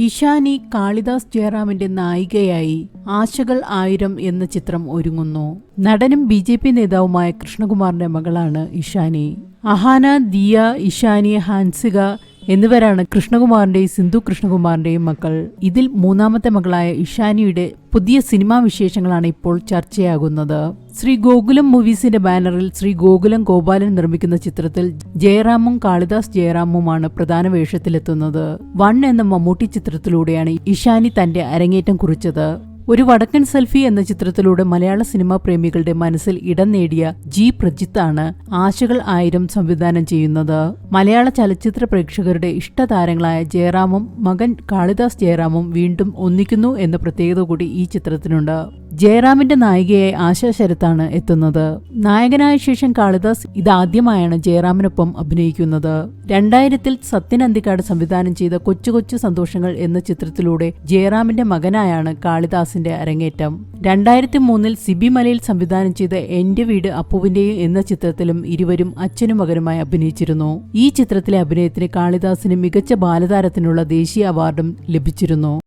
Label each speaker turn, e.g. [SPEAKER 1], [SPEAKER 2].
[SPEAKER 1] ഇഷാനി കാളിദാസ് ജയറാമിന്റെ നായികയായി ആശകൾ 1000 എന്ന ചിത്രം ഒരുങ്ങുന്നു. നടനും BJP നേതാവുമായ കൃഷ്ണകുമാറിന്റെ മകളാണ് ഇഷാനി. അഹാന, ദിയ, ഇഷാനി, ഹാൻസിക എന്നിവരാണ് കൃഷ്ണകുമാറിന്റെയും സിന്ധു കൃഷ്ണകുമാറിന്റെയും മക്കൾ. ഇതിൽ മൂന്നാമത്തെ മകളായ ഇഷാനിയുടെ പുതിയ സിനിമാ വിശേഷങ്ങളാണ് ഇപ്പോൾ ചർച്ചയാകുന്നത്. ശ്രീ ഗോകുലം മൂവീസിന്റെ ബാനറിൽ ശ്രീ ഗോകുലം ഗോപാലൻ നിർമ്മിക്കുന്ന ചിത്രത്തിൽ ജയറാമും കാളിദാസ് ജയറാമുമാണ് പ്രധാന വേഷത്തിലെത്തുന്നത്. 1 എന്ന മമ്മൂട്ടി ചിത്രത്തിലൂടെയാണ് ഇഷാനി തന്റെ അരങ്ങേറ്റം കുറിച്ചത്. ഒരു വടക്കൻ സെൽഫി എന്ന ചിത്രത്തിലൂടെ മലയാള സിനിമാ പ്രേമികളുടെ മനസ്സിൽ ഇടം നേടിയ G പ്രജിത്താണ് ആശകൾ 1000 സംവിധാനം ചെയ്യുന്നത്. മലയാള ചലച്ചിത്ര പ്രേക്ഷകരുടെ ഇഷ്ടതാരങ്ങളായ ജയറാമും മകൻ കാളിദാസ് ജയറാമും വീണ്ടും ഒന്നിക്കുന്നു എന്ന പ്രത്യേകത കൂടി ഈ ചിത്രത്തിനുണ്ട്. ജയറാമിന്റെ നായികയായി ആശ ശരത്താണ് എത്തുന്നത്. നായകനായ ശേഷം കാളിദാസ് ഇതാദ്യമായാണ് ജയറാമിനൊപ്പം അഭിനയിക്കുന്നത്. 2000-ൽ സത്യൻ അന്തിക്കാട് സംവിധാനം ചെയ്ത കൊച്ചു കൊച്ചു സന്തോഷങ്ങൾ എന്ന ചിത്രത്തിലൂടെ ജയറാമിന്റെ മകനായാണ് കാളിദാസിന്റെ അരങ്ങേറ്റം. 2003-ൽ സിബി മലയിൽ സംവിധാനം ചെയ്ത എന്റെ വീട് അപ്പുവിന്റെയും എന്ന ചിത്രത്തിലും ഇരുവരും അച്ഛനും മകനുമായി അഭിനയിച്ചിരുന്നു. ഈ ചിത്രത്തിലെ അഭിനയത്തിന് കാളിദാസിന് മികച്ച ബാലതാരത്തിനുള്ള ദേശീയ അവാർഡും ലഭിച്ചിരുന്നു.